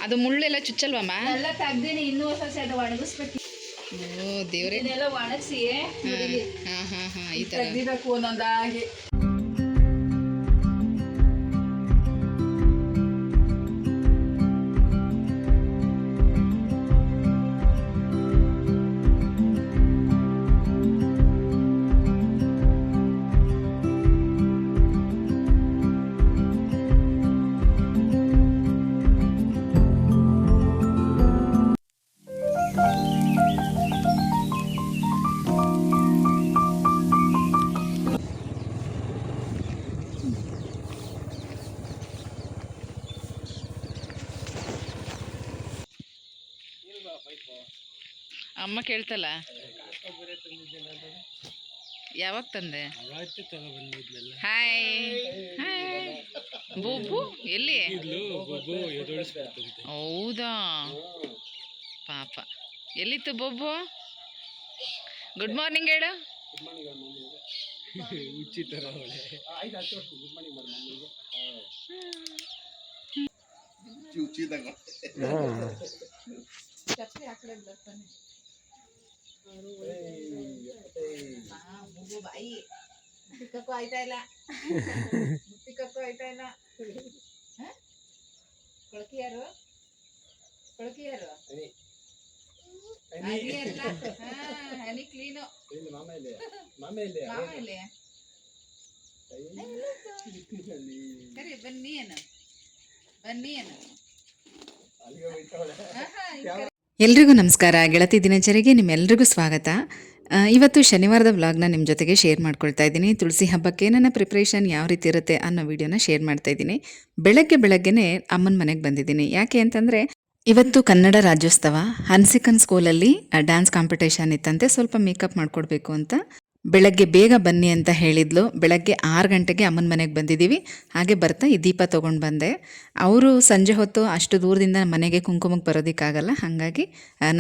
ಅದು ಮುಳ್ಳೆಲ್ಲ ಚುಚ್ಚಲ್ವಮ್ಮ? ಎಲ್ಲ ತೆಗ್ದೀನಿ, ಇನ್ನೂ ಹೊಸ ಸೈಡ್ ಒಣಗಿಸ್ಬೇಕು. ಓ ದೇವ್ರೆ, ಇದನ್ನೆಲ್ಲ ಒಣಗಿಸಿ ಹಾಂ ಹಾಂ ಹಾಂ ಈ ಥರ ತೆಗ್ದಿಬೇಕು ಒಂದೊಂದಾಗಿ. ಅಮ್ಮ ಕೇಳ್ತಲ್ಲ, ಯಾವಾಗ ತಂದೆ? ಹಾಯ್ ಹಾಯ್ ಬೂಬು ಎಲ್ಲಿ? ಹೌದಾ ಪಾಪ, ಎಲ್ಲಿತ್ತು ಬೊಬ್ಬು? ಗುಡ್ ಮಾರ್ನಿಂಗ್ ಹೇಳು. ಬಾಯಿ ಮುತ್ತಿಕ್ಕೂ ಆಯ್ತಾ ಇಲ್ಲ, ಮುತ್ತಿಕ್ಕೂ ಆಯ್ತಾ ಇಲ್ಲ. ಕೊಳಕಿ ಯಾರು? ಕೊಳಕಿ ಯಾರು? ಹನಿ ಕ್ಲೀನು. ಸರಿ ಬನ್ನಿ ಏನು, ಬನ್ನಿ ಏನು. ಎಲ್ರಿಗೂ ನಮಸ್ಕಾರ. ಗೆಳತಿ ದಿನಚರಿಗೆ ನಿಮ್ಮೆಲ್ರಿಗೂ ಸ್ವಾಗತ. ಇವತ್ತು ಶನಿವಾರದ ವ್ಲಾಗ್ನ ನಿಮ್ಮ ಜೊತೆಗೆ ಶೇರ್ ಮಾಡ್ಕೊಳ್ತಾ ಇದ್ದೀನಿ. ತುಳಸಿ ಹಬ್ಬಕ್ಕೆ ನನ್ನ ಪ್ರಿಪ್ರೇಷನ್ ಯಾವ ರೀತಿ ಇರುತ್ತೆ ಅನ್ನೋ ವಿಡಿಯೋನ ಶೇರ್ ಮಾಡ್ತಾ ಇದ್ದೀನಿ. ಬೆಳಗ್ಗೆನೇ ಅಮ್ಮನ ಮನೆಗೆ ಬಂದಿದ್ದೀನಿ. ಯಾಕೆ ಅಂತಂದರೆ ಇವತ್ತು ಕನ್ನಡ ರಾಜ್ಯೋತ್ಸವ, ಹನ್ಸಿಕನ್ ಸ್ಕೂಲಲ್ಲಿ ಡ್ಯಾನ್ಸ್ ಕಾಂಪಿಟೇಷನ್ ಇತ್ತಂತೆ. ಸ್ವಲ್ಪ ಮೇಕಪ್ ಮಾಡಿಕೊಡ್ಬೇಕು ಅಂತ ಬೆಳಗ್ಗೆ ಬೇಗ ಬನ್ನಿ ಅಂತ ಹೇಳಿದ್ಲು. ಬೆಳಗ್ಗೆ 6 ಗಂಟೆಗೆ ಅಮ್ಮನ ಮನೆಗೆ ಬಂದಿದ್ದೀವಿ. ಹಾಗೆ ಬರ್ತಾ ಈ ದೀಪ ತೊಗೊಂಡು ಬಂದೆ. ಅವರು ಸಂಜೆ ಹೊತ್ತು ಅಷ್ಟು ದೂರದಿಂದ ಮನೆಗೆ ಕುಂಕುಮಕ್ಕೆ ಬರೋದಕ್ಕಾಗಲ್ಲ, ಹಾಗಾಗಿ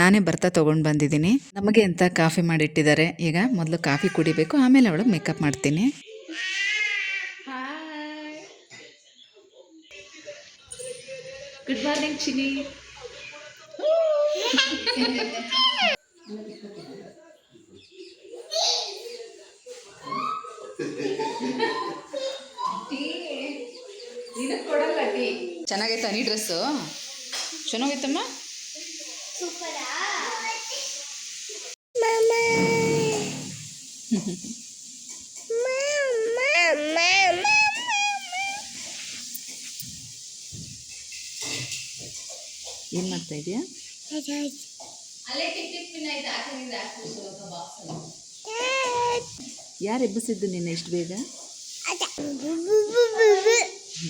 ನಾನೇ ಬರ್ತಾ ತೊಗೊಂಡು ಬಂದಿದ್ದೀನಿ. ನಮಗೆ ಅಂತ ಕಾಫಿ ಮಾಡಿಟ್ಟಿದ್ದಾರೆ. ಈಗ ಮೊದಲು ಕಾಫಿ ಕುಡಿಬೇಕು, ಆಮೇಲೆ ಅವಳಿಗೆ ಮೇಕಪ್ ಮಾಡ್ತೀನಿ. Good morning Chini. ಕೊಡಲ್ಲ ಟೀ. ಚೆನ್ನಾಗೈತಾ ನೀ ಡ್ರೆಸ್ಸು? ಚೆನ್ನಾಗೈತಮ್ಮ. ಏನು ಮಾಡ್ತಾ ಇದೆಯಾ? ಯಾರು ಎಬ್ಬಿಸಿದ್ದು ನಿನ್ನೆ ಇಷ್ಟು ಬೇಗ?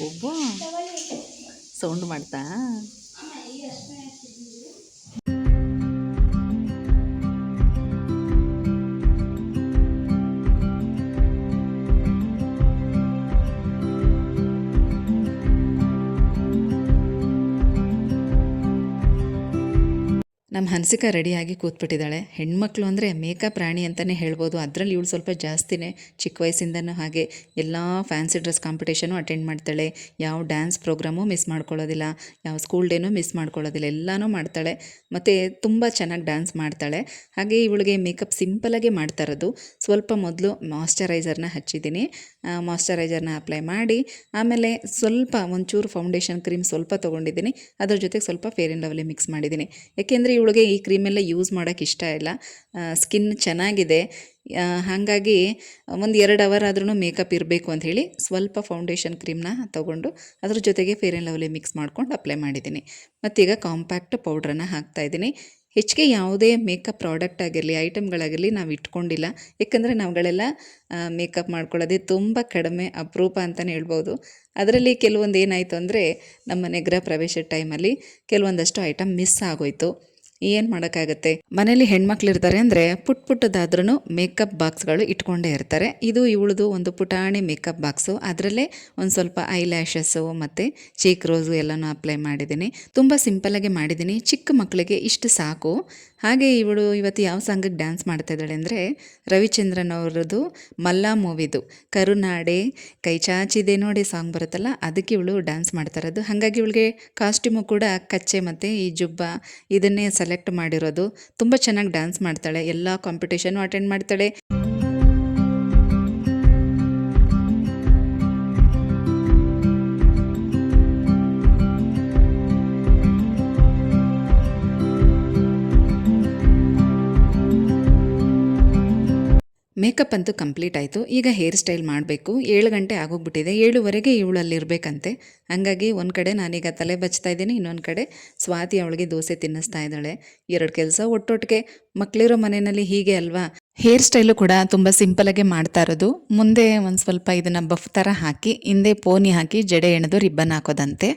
ಒಬ್ಬ ಸೌಂಡ್ ಮಾಡ್ತಾ. ನಮ್ಮ ಹನ್ಸಿಕಾ ರೆಡಿಯಾಗಿ ಕೂತ್ಬಿಟ್ಟಿದ್ದಾಳೆ. ಹೆಣ್ಮಕ್ಳು ಅಂದರೆ ಮೇಕಪ್ ರಾಣಿ ಅಂತಲೇ ಹೇಳ್ಬೋದು. ಅದರಲ್ಲಿ ಇವಳು ಸ್ವಲ್ಪ ಜಾಸ್ತಿನೇ. ಚಿಕ್ಕ ವಯಸ್ಸಿಂದನೂ ಹಾಗೆ ಎಲ್ಲ ಫ್ಯಾನ್ಸಿ ಡ್ರೆಸ್ ಕಾಂಪಿಟೇಷನು ಅಟೆಂಡ್ ಮಾಡ್ತಾಳೆ. ಯಾವ ಡ್ಯಾನ್ಸ್ ಪ್ರೋಗ್ರಾಮು ಮಿಸ್ ಮಾಡ್ಕೊಳ್ಳೋದಿಲ್ಲ, ಯಾವ ಸ್ಕೂಲ್ ಡೇನೂ ಮಿಸ್ ಮಾಡ್ಕೊಳ್ಳೋದಿಲ್ಲ, ಎಲ್ಲನೂ ಮಾಡ್ತಾಳೆ. ಮತ್ತು ತುಂಬ ಚೆನ್ನಾಗಿ ಡ್ಯಾನ್ಸ್ ಮಾಡ್ತಾಳೆ. ಹಾಗೆ ಇವಳಿಗೆ ಮೇಕಪ್ ಸಿಂಪಲಾಗೆ ಮಾಡ್ತಾ ಇರೋದು. ಸ್ವಲ್ಪ ಮೊದಲು ಮಾಯ್ಶ್ಚರೈಸರ್ನ ಹಚ್ಚಿದ್ದೀನಿ. ಮಾಯ್ಶ್ಚರೈಸರ್ನ ಅಪ್ಲೈ ಮಾಡಿ ಆಮೇಲೆ ಸ್ವಲ್ಪ ಒಂಚೂರು ಫೌಂಡೇಶನ್ ಕ್ರೀಮ್ ಸ್ವಲ್ಪ ತೊಗೊಂಡಿದ್ದೀನಿ. ಅದ್ರ ಜೊತೆಗೆ ಸ್ವಲ್ಪ ಫೇರ್ ಆ್ಯಂಡ್ ಲವ್ಲಿ ಮಿಕ್ಸ್ ಮಾಡಿದ್ದೀನಿ. ಯಾಕೆಂದರೆ ಇವಳಿಗೆ ಈ ಕ್ರೀಮೆಲ್ಲ ಯೂಸ್ ಮಾಡೋಕ್ಕೆ ಇಷ್ಟ ಇಲ್ಲ. ಸ್ಕಿನ್ ಚೆನ್ನಾಗಿದೆ, ಹಾಗಾಗಿ ಒಂದು 2 ಅವರ್ ಆದ್ರೂ ಮೇಕಪ್ ಇರಬೇಕು ಅಂಥೇಳಿ ಸ್ವಲ್ಪ ಫೌಂಡೇಶನ್ ಕ್ರೀಮ್ನ ತೊಗೊಂಡು ಅದ್ರ ಜೊತೆಗೆ ಫೇರ್ ಆ್ಯಂಡ್ ಲವ್ಲಿ ಮಿಕ್ಸ್ ಮಾಡ್ಕೊಂಡು ಅಪ್ಲೈ ಮಾಡಿದ್ದೀನಿ. ಮತ್ತೀಗ ಕಾಂಪ್ಯಾಕ್ಟ್ ಪೌಡ್ರನ್ನು ಹಾಕ್ತಾಯಿದ್ದೀನಿ. ಹೆಚ್ಚಿಗೆ ಯಾವುದೇ ಮೇಕಪ್ ಪ್ರಾಡಕ್ಟ್ ಆಗಿರಲಿ, ಐಟಮ್ಗಳಾಗಿರಲಿ ನಾವು ಇಟ್ಕೊಂಡಿಲ್ಲ. ಯಾಕಂದರೆ ನಾವುಗಳೆಲ್ಲ ಮೇಕಪ್ ಮಾಡ್ಕೊಳ್ಳೋದೇ ತುಂಬ ಕಡಿಮೆ, ಅಪರೂಪ ಅಂತಲೇ ಹೇಳ್ಬೋದು. ಅದರಲ್ಲಿ ಕೆಲವೊಂದು ಏನಾಯಿತು ಅಂದರೆ ನಮ್ಮ ಮನೆ ಗೃಹ ಪ್ರವೇಶದ ಟೈಮಲ್ಲಿ ಕೆಲವೊಂದಷ್ಟು ಐಟಮ್ ಮಿಸ್ ಆಗೋಯಿತು. ಏನು ಮಾಡೋಕ್ಕಾಗತ್ತೆ, ಮನೇಲಿ ಹೆಣ್ಮಕ್ಳಿರ್ತಾರೆ ಅಂದರೆ ಪುಟ್ಟದಾದ್ರೂ ಮೇಕಪ್ ಬಾಕ್ಸ್ಗಳು ಇಟ್ಕೊಂಡೇ ಇರ್ತಾರೆ. ಇದು ಇವಳದು ಒಂದು ಪುಟಾಣಿ ಮೇಕಪ್ ಬಾಕ್ಸು. ಅದರಲ್ಲೇ ಒಂದು ಸ್ವಲ್ಪ ಐ ಲ್ಯಾಶಸ್ಸು ಮತ್ತು ಚೀಕ್ ರೋಸು ಎಲ್ಲನೂ ಅಪ್ಲೈ ಮಾಡಿದ್ದೀನಿ. ತುಂಬ ಸಿಂಪಲಾಗಿ ಮಾಡಿದ್ದೀನಿ. ಚಿಕ್ಕ ಮಕ್ಕಳಿಗೆ ಇಷ್ಟು ಸಾಕು. ಹಾಗೆ ಇವಳು ಇವತ್ತು ಯಾವ ಸಾಂಗಿಗೆ ಡ್ಯಾನ್ಸ್ ಮಾಡ್ತಾ ಇದ್ದಾಳೆ ಅಂದರೆ ರವಿಚಂದ್ರನ್ ಅವರದ್ದು ಮಲ್ಲ ಮೂವಿದು ಕರುನಾಡೆ ಕೈ ಚಾಚಿದೆ ನೋಡಿ ಸಾಂಗ್ ಬರುತ್ತಲ್ಲ, ಅದಕ್ಕೆ ಇವಳು ಡ್ಯಾನ್ಸ್ ಮಾಡ್ತಾ ಇರೋದು. ಹಾಗಾಗಿ ಇವಳಿಗೆ ಕಾಸ್ಟ್ಯೂಮು ಕೂಡ ಕಚ್ಚೆ ಮತ್ತು ಈ ಜುಬ್ಬ ಇದನ್ನೇ ಸೆಲೆಕ್ಟ್ ಮಾಡಿರೋದು. ತುಂಬ ಚೆನ್ನಾಗಿ ಡ್ಯಾನ್ಸ್ ಮಾಡ್ತಾಳೆ, ಎಲ್ಲ ಕಾಂಪಿಟೇಷನು ಅಟೆಂಡ್ ಮಾಡ್ತಾಳೆ. ಮೇಕಪ್ ಅಂತೂ ಕಂಪ್ಲೀಟ್ ಆಯಿತು. ಈಗ ಹೇರ್ ಸ್ಟೈಲ್ ಮಾಡಬೇಕು. 7 ಗಂಟೆ ಆಗೋಗ್ಬಿಟ್ಟಿದೆ. 7:15 ಇವಳಲ್ಲಿ ಇರಬೇಕಂತೆ. ಹಾಗಾಗಿ ಒಂದು ಕಡೆ ನಾನೀಗ ತಲೆ ಬಚ್ತಾ ಇದ್ದೀನಿ, ಇನ್ನೊಂದು ಕಡೆ ಸ್ವಾತಿ ಅವಳಿಗೆ ದೋಸೆ ತಿನ್ನಿಸ್ತಾ ಇದ್ದಾಳೆ. 2 ಕೆಲಸ ಒಟ್ಟೊಟ್ಟಿಗೆ. ಮಕ್ಕಳಿರೋ ಮನೆಯಲ್ಲಿ ಹೀಗೆ ಅಲ್ವಾ. ಹೇರ್ ಸ್ಟೈಲು ಕೂಡ ತುಂಬ ಸಿಂಪಲಾಗೆ ಮಾಡ್ತಾ ಇರೋದು. ಮುಂದೆ ಒಂದು ಸ್ವಲ್ಪ ಇದನ್ನು ಬಫ್ ಥರ ಹಾಕಿ ಹಿಂದೆ ಪೋನಿ ಹಾಕಿ ಜಡೆ ಎಣೆದು ರಿಬ್ಬನ್ ಹಾಕೋದಂತೆ.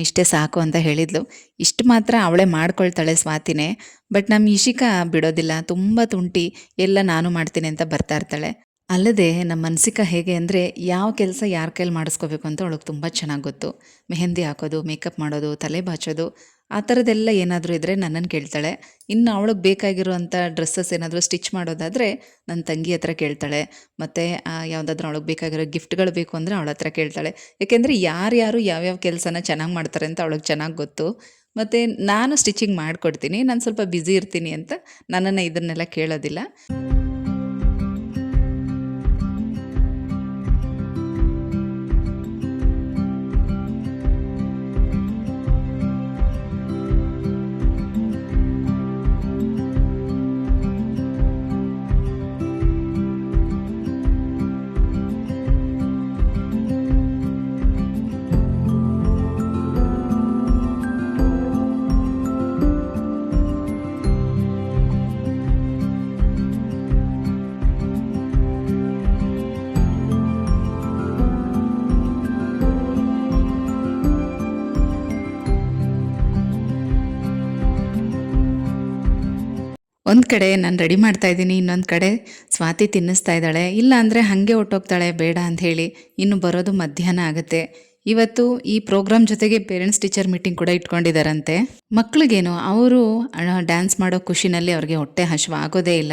ಇಷ್ಟೇ ಸಾಕು ಅಂತ ಹೇಳಿದ್ಲು. ಇಷ್ಟು ಮಾತ್ರ ಅವಳೇ ಮಾಡ್ಕೊಳ್ತಾಳೆ ಸ್ವಾತಿನೇ. ಬಟ್ ನಮ್ಮ ಇಶಿಕಾ ಬಿಡೋದಿಲ್ಲ, ತುಂಬ ತುಂಟಿ, ಎಲ್ಲ ನಾನು ಮಾಡ್ತೀನಿ ಅಂತ ಬರ್ತಾ ಇರ್ತಾಳೆ. ಅಲ್ಲದೆ ನಮ್ಮ ಮನ್ಸಿಕಾ ಹೇಗೆ ಅಂದರೆ ಯಾವ ಕೆಲಸ ಯಾರ ಕೈಲಿ ಮಾಡಿಸ್ಕೋಬೇಕು ಅಂತ ಅವಳಿಗೆ ತುಂಬ ಚೆನ್ನಾಗಿ ಗೊತ್ತು. ಮೆಹಂದಿ ಹಾಕೋದು, ಮೇಕಪ್ ಮಾಡೋದು, ತಲೆ ಬಾಚೋದು, ಆ ಥರದ್ದೆಲ್ಲ ಏನಾದರೂ ಇದ್ದರೆ ನನ್ನನ್ನು ಕೇಳ್ತಾಳೆ. ಇನ್ನು ಅವಳಿಗೆ ಬೇಕಾಗಿರುವಂಥ ಡ್ರೆಸ್ಸಸ್ ಏನಾದರೂ ಸ್ಟಿಚ್ ಮಾಡೋದಾದರೆ ನನ್ನ ತಂಗಿ ಹತ್ರ ಕೇಳ್ತಾಳೆ. ಮತ್ತು ಯಾವುದಾದ್ರೂ ಅವಳಿಗೆ ಬೇಕಾಗಿರೋ ಗಿಫ್ಟ್ಗಳು ಬೇಕು ಅಂದರೆ ಅವಳ ಹತ್ರ ಕೇಳ್ತಾಳೆ. ಯಾಕೆಂದರೆ ಯಾರ್ಯಾರು ಯಾವ್ಯಾವ ಕೆಲಸನ ಚೆನ್ನಾಗಿ ಮಾಡ್ತಾರೆ ಅಂತ ಅವಳಿಗೆ ಚೆನ್ನಾಗಿ ಗೊತ್ತು. ಮತ್ತು ನಾನು ಸ್ಟಿಚಿಂಗ್ ಮಾಡಿಕೊಡ್ತೀನಿ, ನಾನು ಸ್ವಲ್ಪ ಬ್ಯುಸಿ ಇರ್ತೀನಿ ಅಂತ ನನ್ನನ್ನು ಇದನ್ನೆಲ್ಲ ಕೇಳೋದಿಲ್ಲ. ಒಂದು ಕಡೆ ನಾನು ರೆಡಿ ಮಾಡ್ತಾ ಇದ್ದೀನಿ, ಇನ್ನೊಂದು ಕಡೆ ಸ್ವಾತಿ ತಿನ್ನಿಸ್ತಾ ಇದ್ದಾಳೆ. ಇಲ್ಲ ಅಂದರೆ ಹಾಗೆ ಹೊಟ್ಟೋಗ್ತಾಳೆ ಬೇಡ ಅಂಥೇಳಿ. ಇನ್ನು ಬರೋದು ಮಧ್ಯಾಹ್ನ ಆಗುತ್ತೆ. ಇವತ್ತು ಈ ಪ್ರೋಗ್ರಾಮ್ ಜೊತೆಗೆ ಪೇರೆಂಟ್ಸ್ ಟೀಚರ್ ಮೀಟಿಂಗ್ ಕೂಡ ಇಟ್ಕೊಂಡಿದ್ದಾರಂತೆ. ಮಕ್ಕಳಿಗೇನು ಅವರು ಡ್ಯಾನ್ಸ್ ಮಾಡೋ ಖುಷಿನಲ್ಲಿ ಅವ್ರಿಗೆ ಹೊಟ್ಟೆ ಹಸಿವು ಆಗೋದೇ ಇಲ್ಲ.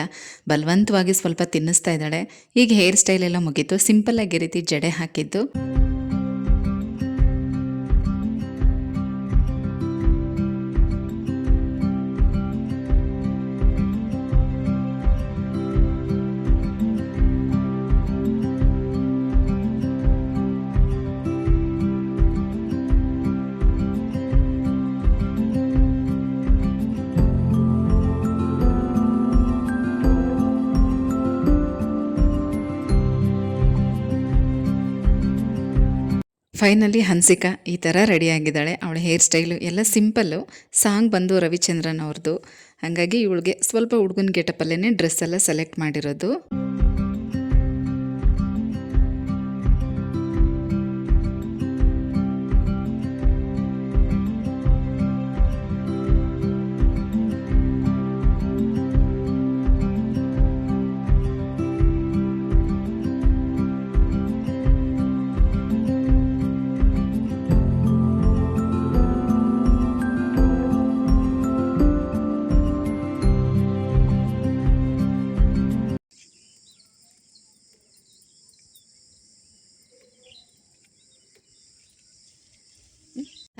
ಬಲವಂತವಾಗಿ ಸ್ವಲ್ಪ ತಿನ್ನಿಸ್ತಾ ಇದ್ದಾಳೆ. ಈಗ ಹೇರ್ ಸ್ಟೈಲ್ ಎಲ್ಲ ಮುಗೀತು. ಸಿಂಪಲ್ಲಾಗಿ ರೀತಿ ಜಡೆ ಹಾಕಿದ್ದು. ಫೈನಲಿ ಹನ್ಸಿಕಾ ಈ ಥರ ರೆಡಿಯಾಗಿದ್ದಾಳೆ. ಅವಳ ಹೇರ್ ಸ್ಟೈಲು ಎಲ್ಲ ಸಿಂಪಲ್ಲು. ಸಾಂಗ್ ಬಂದು ರವಿಚಂದ್ರನ್ ಅವ್ರದ್ದು. ಹಾಗಾಗಿ ಇವಳಿಗೆ ಸ್ವಲ್ಪ ಹುಡುಗನ ಗೆಟಪಲ್ಲೇ ಡ್ರೆಸ್ ಎಲ್ಲ ಸೆಲೆಕ್ಟ್ ಮಾಡಿರೋದು.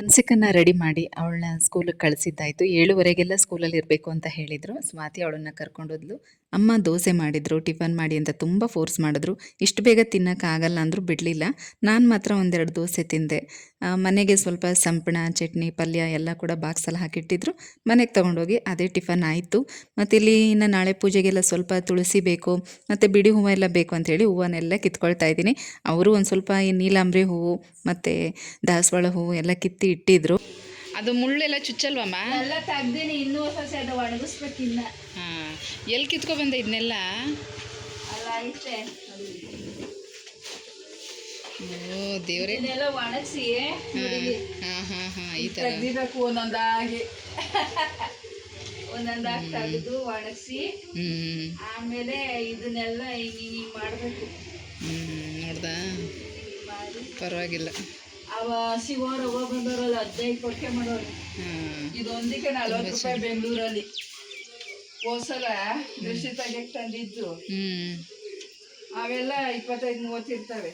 ಹನ್ಸಿಕನ್ನ ರೆಡಿ ಮಾಡಿ ಅವಳನ್ನ ಸ್ಕೂಲಿಗೆ ಕಳಿಸಿದ್ದಾಯಿತು. 7:15 ಸ್ಕೂಲಲ್ಲಿ ಇರಬೇಕು ಅಂತ ಹೇಳಿದರು. ಸ್ವಾತಿ ಅವಳನ್ನು ಕರ್ಕೊಂಡೋದ್ಲು. ಅಮ್ಮ ದೋಸೆ ಮಾಡಿದರು, ಟಿಫನ್ ಮಾಡಿ ಅಂತ ತುಂಬ ಫೋರ್ಸ್ ಮಾಡಿದ್ರು. ಇಷ್ಟು ಬೇಗ ತಿನ್ನೋಕ್ಕಾಗಲ್ಲ ಅಂದರೂ ಬಿಡಲಿಲ್ಲ. ನಾನು ಮಾತ್ರ 1-2 ದೋಸೆ ತಿಂದೆ. ಮನೆಗೆ ಸ್ವಲ್ಪ ಸಂಪಣ, ಚಟ್ನಿ, ಪಲ್ಯ ಎಲ್ಲ ಕೂಡ ಬಾಕ್ಸಲ್ಲಿ ಹಾಕಿಟ್ಟಿದ್ರು. ಮನೆಗೆ ತೊಗೊಂಡೋಗಿ ಅದೇ ಟಿಫನ್ ಆಯಿತು. ಮತ್ತು ಇಲ್ಲಿ ಇನ್ನು ನಾಳೆ ಪೂಜೆಗೆಲ್ಲ ಸ್ವಲ್ಪ ತುಳಸಿ ಬೇಕು ಮತ್ತು ಬಿಡಿ ಹೂವು ಎಲ್ಲ ಬೇಕು ಅಂಥೇಳಿ ಹೂವನ್ನೆಲ್ಲ ಕಿತ್ಕೊಳ್ತಾ ಇದ್ದೀನಿ. ಅವರು ಒಂದು ಸ್ವಲ್ಪ ಈ ನೀಲಾಂಬ್ರಿ ಹೂವು ಮತ್ತು ದಾಸವಾಳ ಹೂವು ಎಲ್ಲ ಕಿತ್ತಿ ಇಟ್ಟಿದ್ರು. ಅದು ಮುಳ್ಳೆಲ್ಲ ಚುಚ್ಚಲ್ವಮ್ಮ? ಎಲ್ಲ ತೆಗ್ದೀನಿ, ಇನ್ನೂ ಹೊಸ ಅದು ಒಣಗಿಸ್ಬೇಕಿನ್ನ. ಹಾಂ, ಎಲ್ಲಿ ಕಿತ್ಕೊಬಂದೆ ಇದನ್ನೆಲ್ಲ? ಅಲ್ಲ ಐತೆ ಓ ದೇವ್ರೆ, ಇದನ್ನೆಲ್ಲ ಒಣಗಿಸಿ ಹಾಂ ಹಾಂ ಹಾಂ ಈ ಥರ ತೆಗ್ದಿಬೇಕು. ಒಂದೊಂದಾಗಿ ತೆಗೆದು ಒಣಗಿಸಿ ಆಮೇಲೆ ಇದನ್ನೆಲ್ಲ ಹಿಂಗೆ ಮಾಡಬೇಕು. ನೋಡ್ದಾ, ಪರವಾಗಿಲ್ಲ. ಅವ ಶಿವರ ಹೋಗ ಬಂದವರಲ್ಲ 15 ಕೊಟ್ಟೆ ಮಾಡೋರು. ಇದೊಂದಕ್ಕೆ 40 ರೂಪಾಯಿ ಬೆಂಗಳೂರಲ್ಲಿ. ಹೋದ್ಸಲ ದೃಷ್ಟಿ ತೆಗಿಯಕ್ ತಂದಿದ್ದು ಹ್ಞೂ ಅವೆಲ್ಲ 25-30 ಇರ್ತವೆ.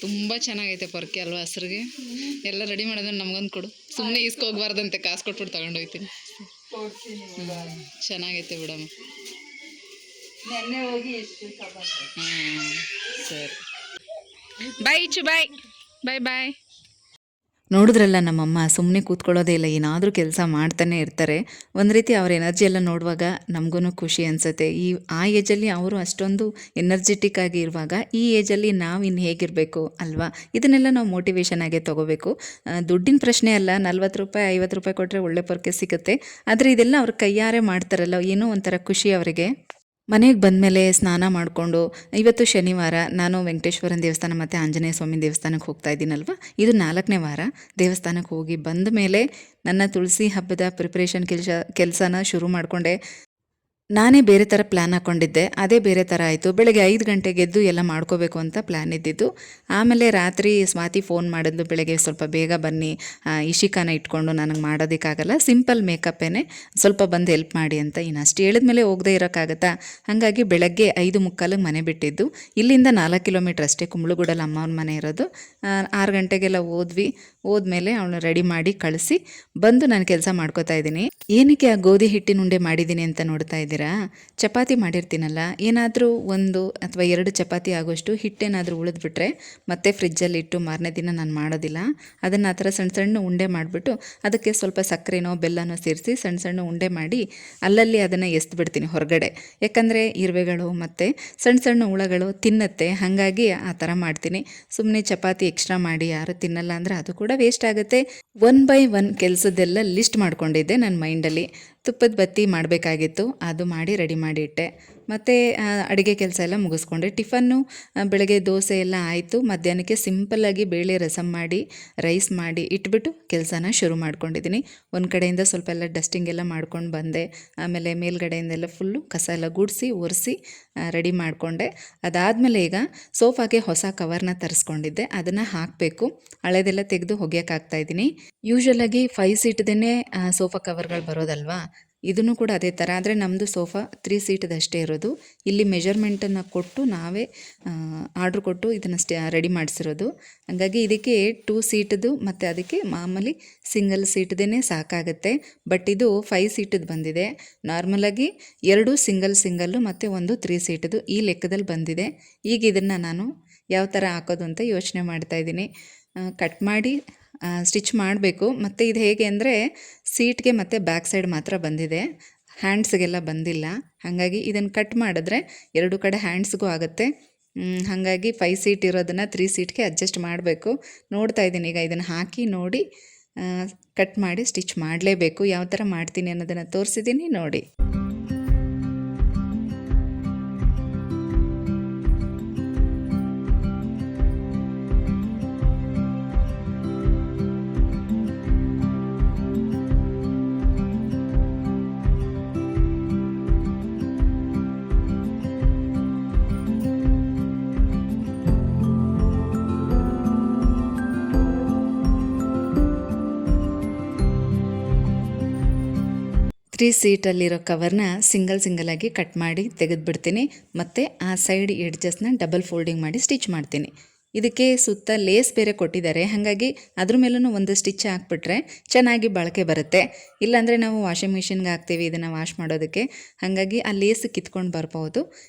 ತುಂಬ ಚೆನ್ನಾಗೈತೆ ಪೊರ್ಕೆ ಅಲ್ವಾ ಹಸ್ರಿಗೆ. ಎಲ್ಲ ರೆಡಿ ಮಾಡೋದನ್ನ ನಮ್ಗೊಂದು ಕೊಡು. ಸುಮ್ಮನೆ ಹೋಗ್ಬಾರ್ದಂತೆ, ಕಾಸು ಕೊಟ್ಬಿಟ್ಟು ತಗೊಂಡೋಗ್ತೀನಿ. ಕೊಡ್ತೀನಿ. ಚೆನ್ನಾಗೈತೆ ಬಿಡಮ್ಮ. ನೆನ್ನೆ ಹೋಗಿ ಎಷ್ಟು ಕಬಾಬ್. ಹಾಂ ಸರಿ, ಬಾಯ್ ಇಚ್ಚು, ಬಾಯ್ ಬಾಯ್ ಬಾಯ್. ನೋಡಿದ್ರಲ್ಲ ನಮ್ಮಮ್ಮ ಸುಮ್ಮನೆ ಕೂತ್ಕೊಳ್ಳೋದೇ ಇಲ್ಲ, ಏನಾದರೂ ಕೆಲಸ ಮಾಡ್ತಾನೆ ಇರ್ತಾರೆ. ಒಂದು ರೀತಿ ಅವ್ರ ಎನರ್ಜಿ ಎಲ್ಲ ನೋಡುವಾಗ ನಮಗೂ ಖುಷಿ ಅನಿಸುತ್ತೆ. ಆ ಏಜಲ್ಲಿ ಅವರು ಅಷ್ಟೊಂದು ಎನರ್ಜೆಟಿಕ್ ಆಗಿ ಇರುವಾಗ ಈ ಏಜಲ್ಲಿ ನಾವು ಇನ್ನು ಹೇಗಿರಬೇಕು ಅಲ್ವಾ? ಇದನ್ನೆಲ್ಲ ನಾವು ಮೋಟಿವೇಶನ್ ಆಗೇ ತೊಗೋಬೇಕು. ದುಡ್ಡಿನ ಪ್ರಶ್ನೆ ಅಲ್ಲ, 40 ರೂಪಾಯಿ 50 ರೂಪಾಯಿ ಕೊಟ್ಟರೆ ಒಳ್ಳೆ ಪೊರ್ಕೆ ಸಿಗುತ್ತೆ. ಆದರೆ ಇದೆಲ್ಲ ಅವ್ರು ಕೈಯಾರೆ ಮಾಡ್ತಾರಲ್ಲ, ಏನೋ ಒಂಥರ ಖುಷಿ ಅವರಿಗೆ. ಮನೆಗೆ ಬಂದಮೇಲೆ ಸ್ನಾನ ಮಾಡಿಕೊಂಡು, ಇವತ್ತು ಶನಿವಾರ, ನಾನು ವೆಂಕಟೇಶ್ವರನ ದೇವಸ್ಥಾನ ಮತ್ತು ಆಂಜನೇಯ ಸ್ವಾಮಿ ದೇವಸ್ಥಾನಕ್ಕೆ ಹೋಗ್ತಾ ಇದ್ದೀನಲ್ವ, ಇದು 4ನೇ ವಾರ. ದೇವಸ್ಥಾನಕ್ಕೆ ಹೋಗಿ ಬಂದ ಮೇಲೆ ನನ್ನ ತುಳಸಿ ಹಬ್ಬದ ಪ್ರಿಪ್ರೇಷನ್ ಕೆಲಸನ ಶುರು ಮಾಡಿಕೊಂಡೆ. ನಾನೇ ಬೇರೆ ಥರ ಪ್ಲ್ಯಾನ್ ಹಾಕ್ಕೊಂಡಿದ್ದೆ, ಅದೇ ಬೇರೆ ಥರ ಆಯಿತು. ಬೆಳಗ್ಗೆ 5 ಗಂಟೆಗೆ ಎದ್ದು ಎಲ್ಲ ಮಾಡ್ಕೋಬೇಕು ಅಂತ ಪ್ಲ್ಯಾನ್ ಇದ್ದಿದ್ದು. ಆಮೇಲೆ ರಾತ್ರಿ ಸ್ವಾತಿ ಫೋನ್ ಮಾಡಿದ್ಲು, ಬೆಳಗ್ಗೆ ಸ್ವಲ್ಪ ಬೇಗ ಬನ್ನಿ, ಇಶಿಕಾನ ಇಟ್ಕೊಂಡು ನನಗೆ ಮಾಡೋದಕ್ಕಾಗಲ್ಲ, ಸಿಂಪಲ್ ಮೇಕಪ್ಪೇನೆ, ಸ್ವಲ್ಪ ಬಂದು ಹೆಲ್ಪ್ ಮಾಡಿ ಅಂತ. ಇನ್ನು ಅಷ್ಟು ಹೇಳಿದ್ಮೇಲೆ ಹೋಗದೆ ಇರೋಕ್ಕಾಗತ್ತಾ? ಹಾಗಾಗಿ ಬೆಳಗ್ಗೆ 5:45ಗೆ ಮನೆ ಬಿಟ್ಟಿದ್ದು. ಇಲ್ಲಿಂದ 4 ಕಿಲೋಮೀಟ್ರ್ ಅಷ್ಟೇ, ಕುಂಬ್ಳಗೂಡಲ್ಲಿ ಅಮ್ಮವ್ರ ಮನೆ ಇರೋದು. 6 ಗಂಟೆಗೆಲ್ಲ ಹೋದ್ಮೇಲೆ ಅವಳನ್ನ ರೆಡಿ ಮಾಡಿ ಕಳಿಸಿ ಬಂದು ನಾನು ಕೆಲಸ ಮಾಡ್ಕೋತಾ ಇದ್ದೀನಿ. ಏನಕ್ಕೆ ಆ ಗೋಧಿ ಹಿಟ್ಟಿನ ಉಂಡೆ ಮಾಡಿದ್ದೀನಿ ಅಂತ ನೋಡ್ತಾ ಇದ್ದೀರಾ? ಚಪಾತಿ ಮಾಡಿರ್ತೀನಲ್ಲ, ಏನಾದರೂ 1 ಅಥವಾ 2 ಚಪಾತಿ ಆಗೋಷ್ಟು ಹಿಟ್ಟೇನಾದರೂ ಉಳಿದ್ಬಿಟ್ರೆ ಮತ್ತೆ ಫ್ರಿಜ್ಜಲ್ಲಿ ಇಟ್ಟು ಮಾರನೇ ದಿನ ನಾನು ಮಾಡೋದಿಲ್ಲ. ಅದನ್ನು ಆ ಥರ ಸಣ್ಣ ಸಣ್ಣ ಉಂಡೆ ಮಾಡಿಬಿಟ್ಟು ಅದಕ್ಕೆ ಸ್ವಲ್ಪ ಸಕ್ಕರೆನೋ ಬೆಲ್ಲನೋ ಸೇರಿಸಿ ಸಣ್ಣ ಸಣ್ಣ ಉಂಡೆ ಮಾಡಿ ಅಲ್ಲಲ್ಲಿ ಅದನ್ನು ಎಸ್ದುಬಿಡ್ತೀನಿ ಹೊರಗಡೆ. ಯಾಕಂದರೆ ಇರುವೆಗಳು ಮತ್ತು ಸಣ್ಣ ಸಣ್ಣ ಹುಳಗಳು ತಿನ್ನುತ್ತೆ, ಹಾಗಾಗಿ ಆ ಥರ ಮಾಡ್ತೀನಿ. ಸುಮ್ಮನೆ ಚಪಾತಿ ಎಕ್ಸ್ಟ್ರಾ ಮಾಡಿ ಯಾರು ತಿನ್ನಲ್ಲ ಅಂದರೆ ಅದು ಕೂಡ ವೇಸ್ಟ್ ಆಗುತ್ತೆ. 1 by 1 ಕೆಲಸದ್ದೆಲ್ಲ ಲಿಸ್ಟ್ ಮಾಡ್ಕೊಂಡಿದ್ದೆ ನನ್ನ ಮೈಂಡಲ್ಲಿ. ತುಪ್ಪದ ಬತ್ತಿ ಮಾಡಬೇಕಾಗಿತ್ತು, ಅದು ಮಾಡಿ ರೆಡಿ ಮಾಡಿ ಇಟ್ಟೆ. ಮತ್ತು ಅಡುಗೆ ಕೆಲಸ ಎಲ್ಲ ಮುಗಿಸ್ಕೊಂಡೆ. ಟಿಫನ್ನು ಬೆಳಗ್ಗೆ ದೋಸೆ ಎಲ್ಲ ಆಯಿತು. ಮಧ್ಯಾಹ್ನಕ್ಕೆ ಸಿಂಪಲ್ಲಾಗಿ ಬೇಳೆ ರಸಮ್ ಮಾಡಿ ರೈಸ್ ಮಾಡಿ ಇಟ್ಬಿಟ್ಟು ಕೆಲಸನ ಶುರು ಮಾಡ್ಕೊಂಡಿದ್ದೀನಿ. ಒಂದು ಕಡೆಯಿಂದ ಸ್ವಲ್ಪ ಎಲ್ಲ ಡಸ್ಟಿಂಗ್ ಎಲ್ಲ ಮಾಡ್ಕೊಂಡು ಬಂದೆ. ಆಮೇಲೆ ಮೇಲ್ಗಡೆಯಿಂದೆಲ್ಲ ಫುಲ್ಲು ಕಸ ಎಲ್ಲ ಗುಡಿಸಿ ಒರೆಸಿ ರೆಡಿ ಮಾಡಿಕೊಂಡೆ. ಅದಾದಮೇಲೆ ಈಗ ಸೋಫಾಗೆ ಹೊಸ ಕವರ್ನ ತರಿಸ್ಕೊಂಡಿದ್ದೆ, ಅದನ್ನು ಹಾಕಬೇಕು. ಹಳೆದೆಲ್ಲ ತೆಗೆದು ಒಗೆಯೋಕ್ಕಾಗ್ತಾಯಿದ್ದೀನಿ. ಯೂಶ್ವಲಾಗಿ 5 ಸೀಟ್ದೇ ಸೋಫಾ ಕವರ್ಗಳು ಬರೋದಲ್ವಾ, ಇದನ್ನು ಕೂಡ ಅದೇ ಥರ. ಆದರೆ ನಮ್ಮದು ಸೋಫಾ 3 ಸೀಟ್ದಷ್ಟೇ ಇರೋದು. ಇಲ್ಲಿ ಮೆಜರ್ಮೆಂಟನ್ನು ಕೊಟ್ಟು ನಾವೇ ಆರ್ಡ್ರ್ ಕೊಟ್ಟು ಇದನ್ನು ರೆಡಿ ಮಾಡಿಸಿರೋದು. ಹಾಗಾಗಿ ಇದಕ್ಕೆ 2 ಸೀಟ್ದು ಮತ್ತು ಅದಕ್ಕೆ ಮಾಮೂಲಿ ಸಿಂಗಲ್ ಸೀಟ್ದೇ ಸಾಕಾಗುತ್ತೆ. ಬಟ್ ಇದು 5 ಸೀಟದ್ದು ಬಂದಿದೆ. ನಾರ್ಮಲಾಗಿ 2 ಸಿಂಗಲ್ಲು ಮತ್ತು 1 3 ಸೀಟದು ಈ ಲೆಕ್ಕದಲ್ಲಿ ಬಂದಿದೆ. ಈಗ ಇದನ್ನು ನಾನು ಯಾವ ಥರ ಹಾಕೋದು ಅಂತ ಯೋಚನೆ ಮಾಡ್ತಾಯಿದ್ದೀನಿ. ಕಟ್ ಮಾಡಿ ಸ್ಟಿಚ್ ಮಾಡಬೇಕು. ಮತ್ತು ಇದು ಹೇಗೆ ಅಂದರೆ ಸೀಟ್ಗೆ ಮತ್ತು ಬ್ಯಾಕ್ ಸೈಡ್ ಮಾತ್ರ ಬಂದಿದೆ, ಹ್ಯಾಂಡ್ಸ್ಗೆಲ್ಲ ಬಂದಿಲ್ಲ. ಹಾಗಾಗಿ ಇದನ್ನು ಕಟ್ ಮಾಡಿದ್ರೆ 2 ಕಡೆ ಹ್ಯಾಂಡ್ಸ್ಗೂ ಆಗುತ್ತೆ. ಹಾಗಾಗಿ 5 ಸೀಟ್ ಇರೋದನ್ನು 3 ಸೀಟ್ಗೆ ಅಡ್ಜಸ್ಟ್ ಮಾಡಬೇಕು. ನೋಡ್ತಾ ಇದ್ದೀನಿ ಈಗ ಇದನ್ನು ಹಾಕಿ ನೋಡಿ ಕಟ್ ಮಾಡಿ ಸ್ಟಿಚ್ ಮಾಡಲೇಬೇಕು. ಯಾವ ಥರ ಮಾಡ್ತೀನಿ ಅನ್ನೋದನ್ನು ತೋರಿಸಿದ್ದೀನಿ ನೋಡಿ. ಸೀಟಲ್ಲಿರೋ ಕವರ್ನ ಸಿಂಗಲ್ಲಾಗಿ ಕಟ್ ಮಾಡಿ ತೆಗೆದುಬಿಡ್ತೀನಿ. ಮತ್ತು ಆ ಸೈಡ್ ಎಡ್ಜಸ್ನ ಡಬಲ್ ಫೋಲ್ಡಿಂಗ್ ಮಾಡಿ ಸ್ಟಿಚ್ ಮಾಡ್ತೀನಿ. ಇದಕ್ಕೆ ಸುತ್ತ ಲೇಸ್ ಬೇರೆ ಕೊಟ್ಟಿದ್ದಾರೆ, ಹಾಗಾಗಿ ಅದ್ರ ಮೇಲೂ ಒಂದು ಸ್ಟಿಚ್ ಹಾಕ್ಬಿಟ್ರೆ ಚೆನ್ನಾಗಿ ಬಳಕೆ ಬರುತ್ತೆ. ಇಲ್ಲಾಂದರೆ ನಾವು ವಾಷಿಂಗ್ ಮಿಷಿನ್ಗೆ ಹಾಕ್ತೀವಿ ಇದನ್ನು ವಾಶ್ ಮಾಡೋದಕ್ಕೆ, ಹಾಗಾಗಿ ಆ ಲೇಸ್ ಕಿತ್ಕೊಂಡು ಬರ್ಬೋದು.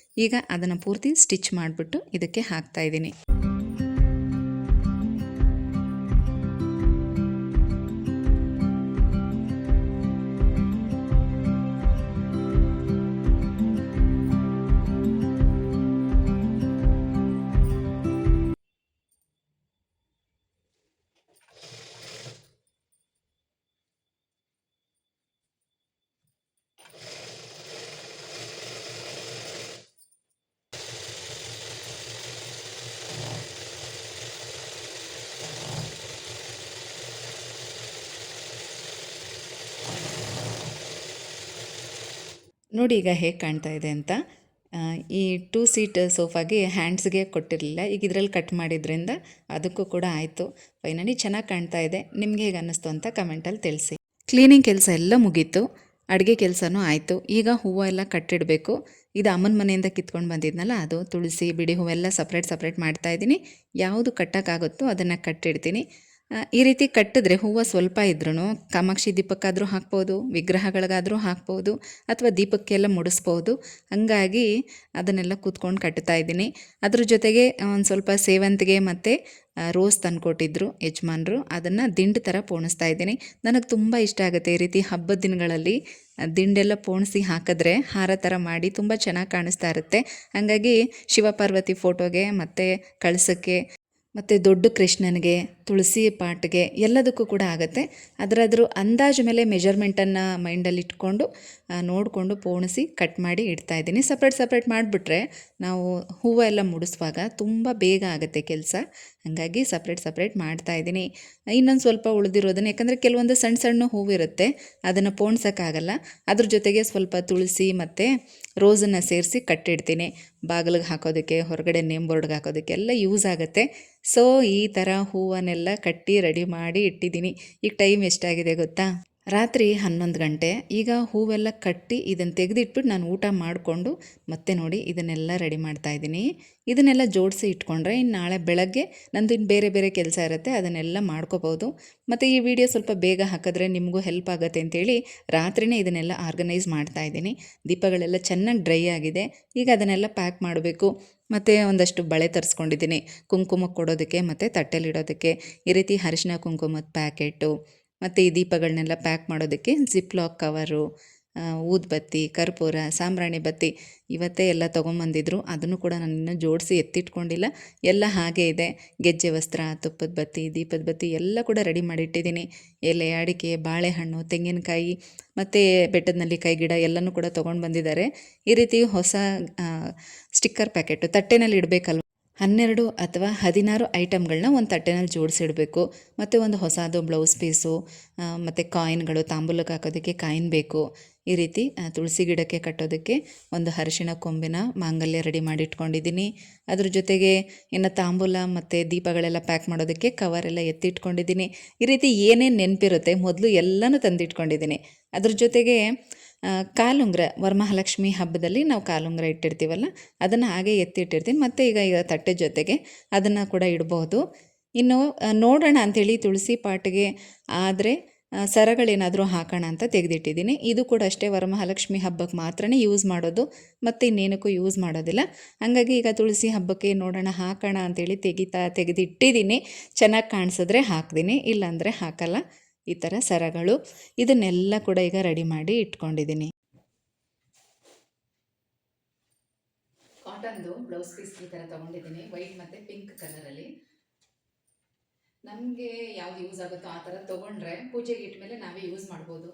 ಈಗ ಅದನ್ನು ಪೂರ್ತಿ ಸ್ಟಿಚ್ ಮಾಡಿಬಿಟ್ಟು ಇದಕ್ಕೆ ಹಾಕ್ತಾಯಿದ್ದೀನಿ. ನೋಡಿ ಈಗ ಹೇಗೆ ಕಾಣ್ತಾ ಇದೆ ಅಂತ. ಈ 2 ಸೀಟ್ ಸೋಫಾಗೆ ಹ್ಯಾಂಡ್ಸ್ಗೆ ಕೊಟ್ಟಿರಲಿಲ್ಲ, ಈಗ ಇದರಲ್ಲಿ ಕಟ್ ಮಾಡಿದ್ರಿಂದ ಅದಕ್ಕೂ ಕೂಡ ಆಯಿತು. ಫೈನಲಿ ಚೆನ್ನಾಗಿ ಕಾಣ್ತಾ ಇದೆ. ನಿಮಗೆ ಹೇಗೆ ಅನ್ನಿಸ್ತು ಅಂತ ಕಮೆಂಟಲ್ಲಿ ತಿಳಿಸಿ. ಕ್ಲೀನಿಂಗ್ ಕೆಲಸ ಎಲ್ಲ ಮುಗೀತು. ಅಡುಗೆ ಕೆಲಸನೂ ಆಯಿತು. ಈಗ ಹೂವು ಎಲ್ಲ ಕಟ್ಟಿಡಬೇಕು. ಇದು ಅಮ್ಮನ ಮನೆಯಿಂದ ಕಿತ್ಕೊಂಡು ಬಂದಿದ್ನಲ್ಲ ಅದು ತುಳಸಿ ಬಿಡಿ ಹೂವೆಲ್ಲ ಸಪ್ರೇಟ್ ಮಾಡ್ತಾಯಿದ್ದೀನಿ. ಯಾವುದು ಕಟ್ಟೋಕ್ಕಾಗುತ್ತೋ ಅದನ್ನು ಕಟ್ಟಿಡ್ತೀನಿ. ಈ ರೀತಿ ಕಟ್ಟಿದ್ರೆ ಹೂವು ಸ್ವಲ್ಪ ಇದ್ರೂ ಕಾಮಾಕ್ಷಿ ದೀಪಕ್ಕಾದರೂ ಹಾಕ್ಬೋದು, ವಿಗ್ರಹಗಳಿಗಾದರೂ ಹಾಕ್ಬೋದು, ಅಥವಾ ದೀಪಕ್ಕೆಲ್ಲ ಮುಡಿಸ್ಬೋದು. ಹಾಗಾಗಿ ಅದನ್ನೆಲ್ಲ ಕೂತ್ಕೊಂಡು ಕಟ್ತಾ ಇದ್ದೀನಿ. ಅದ್ರ ಜೊತೆಗೆ ಒಂದು ಸ್ವಲ್ಪ ಸೇವಂತಿಗೆ ಮತ್ತು ರೋಸ್ ತಂದುಕೊಟ್ಟಿದ್ರು ಯಜಮಾನ್ರು, ಅದನ್ನು ದಿಂಡು ಥರ ಪೋಣಿಸ್ತಾ ಇದ್ದೀನಿ. ನನಗೆ ತುಂಬ ಇಷ್ಟ ಆಗುತ್ತೆ ಈ ರೀತಿ ಹಬ್ಬದ ದಿನಗಳಲ್ಲಿ ದಿಂಡೆಲ್ಲ ಪೋಣಿಸಿ ಹಾಕಿದ್ರೆ ಹಾರ ಥರ ಮಾಡಿ ತುಂಬ ಚೆನ್ನಾಗಿ ಕಾಣಿಸ್ತಾ ಇರುತ್ತೆ. ಹಾಗಾಗಿ ಶಿವಪಾರ್ವತಿ ಫೋಟೋಗೆ ಮತ್ತು ಕಳಸಕ್ಕೆ ಮತ್ತು ದೊಡ್ಡ ಕೃಷ್ಣನಿಗೆ, ತುಳಸಿ ಪಾಟ್ಗೆ ಎಲ್ಲದಕ್ಕೂ ಕೂಡ ಆಗುತ್ತೆ. ಅದರದ್ರ ಅಂದಾಜು ಮೇಲೆ ಮೆಜರ್ಮೆಂಟನ್ನು ಮೈಂಡಲ್ಲಿ ಇಟ್ಕೊಂಡು ನೋಡಿಕೊಂಡು ಪೋಣಿಸಿ ಕಟ್ ಮಾಡಿ ಇಡ್ತಾಯಿದ್ದೀನಿ. ಸಪ್ರೇಟ್ ಮಾಡಿಬಿಟ್ರೆ ನಾವು ಹೂವು ಎಲ್ಲ ಮುಡಿಸುವಾಗ ತುಂಬ ಬೇಗ ಆಗುತ್ತೆ ಕೆಲಸ. ಹಾಗಾಗಿ ಸಪ್ರೇಟ್ ಮಾಡ್ತಾಯಿದ್ದೀನಿ. ಇನ್ನೊಂದು ಸ್ವಲ್ಪ ಉಳಿದಿರೋದನ್ನು, ಯಾಕಂದರೆ ಕೆಲವೊಂದು ಸಣ್ಣ ಹೂವಿರುತ್ತೆ ಅದನ್ನು ಪೋಣಿಸೋಕ್ಕಾಗಲ್ಲ. ಅದ್ರ ಜೊತೆಗೆ ಸ್ವಲ್ಪ ತುಳಸಿ ಮತ್ತು ರೋಸನ್ನು ಸೇರಿಸಿ ಕಟ್ಟಿಡ್ತೀನಿ. ಬಾಗಿಲಿಗೆ ಹಾಕೋದಕ್ಕೆ, ಹೊರಗಡೆ ನೇಮ್ ಬೋರ್ಡ್ಗೆ ಹಾಕೋದಕ್ಕೆ ಎಲ್ಲ ಯೂಸ್ ಆಗುತ್ತೆ. ಸೊ ಈ ಥರ ಹೂವನ್ನೆಲ್ಲ ಕಟ್ಟಿ ರೆಡಿ ಮಾಡಿ ಇಟ್ಟಿದ್ದೀನಿ. ಈಗ ಟೈಮ್ ಎಷ್ಟಾಗಿದೆ ಗೊತ್ತಾ? ರಾತ್ರಿ 11 ಗಂಟೆ. ಈಗ ಹೂವೆಲ್ಲ ಕಟ್ಟಿ ಇದನ್ನು ತೆಗೆದಿಟ್ಬಿಟ್ಟು ನಾನು ಊಟ ಮಾಡಿಕೊಂಡು ಮತ್ತೆ ನೋಡಿ ಇದನ್ನೆಲ್ಲ ರೆಡಿ ಮಾಡ್ತಾಯಿದ್ದೀನಿ. ಇದನ್ನೆಲ್ಲ ಜೋಡಿಸಿ ಇಟ್ಕೊಂಡ್ರೆ ಇನ್ನು ನಾಳೆ ಬೆಳಗ್ಗೆ ನಂದು ಇನ್ನು ಬೇರೆ ಕೆಲಸ ಇರುತ್ತೆ, ಅದನ್ನೆಲ್ಲ ಮಾಡ್ಕೋಬೋದು. ಮತ್ತು ಈ ವಿಡಿಯೋ ಸ್ವಲ್ಪ ಬೇಗ ಹಾಕಿದ್ರೆ ನಿಮಗೂ ಹೆಲ್ಪ್ ಆಗುತ್ತೆ ಅಂತೇಳಿ ರಾತ್ರಿಯೇ ಇದನ್ನೆಲ್ಲ ಆರ್ಗನೈಸ್ ಮಾಡ್ತಾಯಿದ್ದೀನಿ. ದೀಪಗಳೆಲ್ಲ ಚೆನ್ನಾಗಿ ಡ್ರೈ ಆಗಿದೆ. ಈಗ ಅದನ್ನೆಲ್ಲ ಪ್ಯಾಕ್ ಮಾಡಬೇಕು. ಮತ್ತು ಒಂದಷ್ಟು ಬಳೆ ತರಿಸ್ಕೊಂಡಿದ್ದೀನಿ ಕುಂಕುಮಕ್ಕೆ ಕೊಡೋದಕ್ಕೆ ಮತ್ತು ತಟ್ಟೆಲಿಡೋದಕ್ಕೆ. ಈ ರೀತಿ ಅರಿಶಿನ ಕುಂಕುಮದ ಪ್ಯಾಕೆಟು ಮತ್ತು ಈ ದೀಪಗಳನ್ನೆಲ್ಲ ಪ್ಯಾಕ್ ಮಾಡೋದಕ್ಕೆ ಜಿಪ್ಲಾಕ್ ಕವರು, ಊದುಬತ್ತಿ, ಕರ್ಪೂರ, ಸಾಂಬ್ರಾಣಿ ಬತ್ತಿ ಇವತ್ತೇ ಎಲ್ಲ ತೊಗೊಂಬಂದಿದ್ರು. ಅದನ್ನು ಕೂಡ ನಾನು ಇನ್ನೂ ಜೋಡಿಸಿ ಎತ್ತಿಟ್ಕೊಂಡಿಲ್ಲ, ಎಲ್ಲ ಹಾಗೇ ಇದೆ. ಗೆಜ್ಜೆ ವಸ್ತ್ರ, ತುಪ್ಪದ ಬತ್ತಿ, ದೀಪದ ಬತ್ತಿ ಎಲ್ಲ ಕೂಡ ರೆಡಿ ಮಾಡಿಟ್ಟಿದ್ದೀನಿ. ಎಲೆ, ಅಡಿಕೆ, ಬಾಳೆಹಣ್ಣು, ತೆಂಗಿನಕಾಯಿ ಮತ್ತು ಬೆಟ್ಟದ ನೆಲ್ಲಿಕಾಯಿ ಗಿಡ ಎಲ್ಲನೂ ಕೂಡ ತೊಗೊಂಡು ಬಂದಿದ್ದಾರೆ. ಈ ರೀತಿ ಹೊಸ ಸ್ಟಿಕ್ಕರ್ ಪ್ಯಾಕೆಟು ತಟ್ಟೆನಲ್ಲಿ ಇಡಬೇಕಲ್ವ, 12 ಅಥವಾ 16 ಐಟಮ್ಗಳನ್ನ ಒಂದು ತಟ್ಟೆನಲ್ಲಿ ಜೋಡಿಸಿಡಬೇಕು. ಮತ್ತು ಒಂದು ಹೊಸದು ಬ್ಲೌಸ್ ಪೀಸು ಮತ್ತು ಕಾಯಿನ್ಗಳು, ತಾಂಬೂಲಕ್ಕೆ ಹಾಕೋದಕ್ಕೆ ಕಾಯಿನ್ ಬೇಕು. ಈ ರೀತಿ ತುಳಸಿ ಗಿಡಕ್ಕೆ ಕಟ್ಟೋದಕ್ಕೆ ಒಂದು ಅರಿಶಿಣ ಕೊಂಬಿನ ಮಾಂಗಲ್ಯ ರೆಡಿ ಮಾಡಿ ಇಟ್ಕೊಂಡಿದ್ದೀನಿ. ಅದ್ರ ಜೊತೆಗೆ ಇನ್ನು ತಾಂಬೂಲ ಮತ್ತು ದೀಪಗಳೆಲ್ಲ ಪ್ಯಾಕ್ ಮಾಡೋದಕ್ಕೆ ಕವರೆಲ್ಲ ಎತ್ತಿಟ್ಕೊಂಡಿದ್ದೀನಿ. ಈ ರೀತಿ ಏನೇನು ನೆನಪಿರುತ್ತೆ ಮೊದಲು ಎಲ್ಲನೂ ತಂದಿಟ್ಕೊಂಡಿದ್ದೀನಿ. ಅದ್ರ ಜೊತೆಗೆ ಕಾಲುಂಗ್ರ, ವರಮಹಾಲಕ್ಷ್ಮಿ ಹಬ್ಬದಲ್ಲಿ ನಾವು ಕಾಲುಂಗ್ರ ಇಟ್ಟಿರ್ತೀವಲ್ಲ ಅದನ್ನು ಹಾಗೆ ಎತ್ತಿಟ್ಟಿರ್ತೀನಿ. ಮತ್ತು ಈಗ ತಟ್ಟೆ ಜೊತೆಗೆ ಅದನ್ನು ಕೂಡ ಇಡ್ಬೋದು. ಇನ್ನು ನೋಡೋಣ ಅಂಥೇಳಿ ತುಳಸಿ ಪಾಟಿಗೆ ಆದರೆ ಸರಗಳೇನಾದರೂ ಹಾಕೋಣ ಅಂತ ತೆಗೆದಿಟ್ಟಿದ್ದೀನಿ. ಇದು ಕೂಡ ಅಷ್ಟೇ ವರಮಹಾಲಕ್ಷ್ಮಿ ಹಬ್ಬಕ್ಕೆ ಮಾತ್ರನೇ ಯೂಸ್ ಮಾಡೋದು, ಮತ್ತು ಇನ್ನೇನಕ್ಕೂ ಯೂಸ್ ಮಾಡೋದಿಲ್ಲ. ಹಾಗಾಗಿ ಈಗ ತುಳಸಿ ಹಬ್ಬಕ್ಕೆ ನೋಡೋಣ ಹಾಕೋಣ ಅಂಥೇಳಿ ತೆಗೆದಿಟ್ಟಿದ್ದೀನಿ. ಚೆನ್ನಾಗಿ ಕಾಣಿಸಿದ್ರೆ ಹಾಕ್ತೀನಿ, ಇಲ್ಲಾಂದರೆ ಹಾಕಲ್ಲ. ಈ ಥರ ಸರಗಳು ಇದನ್ನೆಲ್ಲ ಕೂಡ ಈಗ ರೆಡಿ ಮಾಡಿ ಇಟ್ಕೊಂಡಿದ್ದೀನಿ. ಕಾಟನ್ದು ಬ್ಲೌಸ್ ಪೀಸ್ ಈ ಥರ ತೊಗೊಂಡಿದ್ದೀನಿ, ವೈಟ್ ಮತ್ತು ಪಿಂಕ್ ಕಲರಲ್ಲಿ. ನಮಗೆ ಯಾವ್ದು ಯೂಸ್ ಆಗುತ್ತೋ ಆ ಥರ ತೊಗೊಂಡ್ರೆ ಪೂಜೆಗೆ ಇಟ್ಮೇಲೆ ನಾವೇ ಯೂಸ್ ಮಾಡ್ಬೋದು.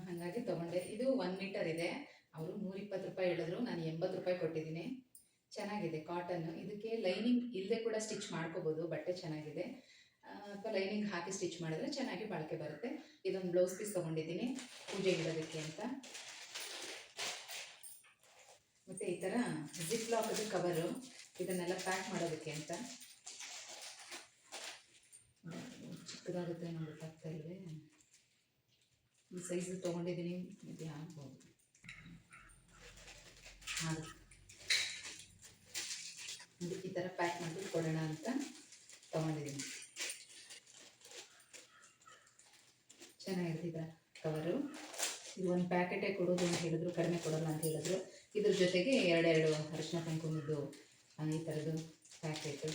ಹಾಗಾಗಿ ತೊಗೊಂಡೆ. ಇದು 1 ಮೀಟರ್ ಇದೆ. ಅವರು 120 ರೂಪಾಯಿ ಹೇಳಿದ್ರು, ನಾನು 80 ರೂಪಾಯಿ ಕೊಟ್ಟಿದ್ದೀನಿ. ಚೆನ್ನಾಗಿದೆ ಕಾಟನ್. ಇದಕ್ಕೆ ಲೈನಿಂಗ್ ಇಲ್ಲದೆ ಕೂಡ ಸ್ಟಿಚ್ ಮಾಡ್ಕೋಬೋದು. ಬಟ್ಟೆ ಚೆನ್ನಾಗಿದೆ. ಅಥವಾ ಲೈನಿಂಗ್ ಹಾಕಿ ಸ್ಟಿಚ್ ಮಾಡಿದ್ರೆ ಚೆನ್ನಾಗಿ ಬಾಳಿಕೆ ಬರುತ್ತೆ. ಇದೊಂದು ಬ್ಲೌಸ್ ಪೀಸ್ ತೊಗೊಂಡಿದ್ದೀನಿ ಪೂಜೆಗೆ ಇಡೋದಕ್ಕೆ ಅಂತ. ಮತ್ತು ಈ ಥರ ಜಿಪ್ ಲಾಕದ ಕವರು, ಇದನ್ನೆಲ್ಲ ಪ್ಯಾಕ್ ಮಾಡೋದಕ್ಕೆ ಅಂತ. ಚಿಕ್ಕದಾಗುತ್ತೆ ನೋಡಿ, ಗೊತ್ತಾಗ್ತಾ ಇಲ್ವೇ? ಈ ಸೈಜ್ ತೊಗೊಂಡಿದ್ದೀನಿ, ಇದು ಆಗ್ಬೋದು. ಹಾಂ, ಈ ಥರ ಪ್ಯಾಕ್ ಮಾಡಿ ಕೊಡೋಣ ಅಂತ ತೊಗೊಂಡಿದ್ದೀನಿ. ಚೆನ್ನಾಗಿರ್ತಿದ್ದ ಕವರು. ಇದು ಒಂದು ಪ್ಯಾಕೆಟೇ ಕೊಡೋದು ಅಂತ ಹೇಳಿದ್ರು, ಕಡಿಮೆ ಕೊಡೋಲ್ಲ ಅಂತ ಹೇಳಿದ್ರು. ಇದ್ರ ಜೊತೆಗೆ 2 ಅರಿಶಿನ ಕುಂಕುಮದ್ದು ಈ ಥರದ್ದು ಪ್ಯಾಕೆಟು.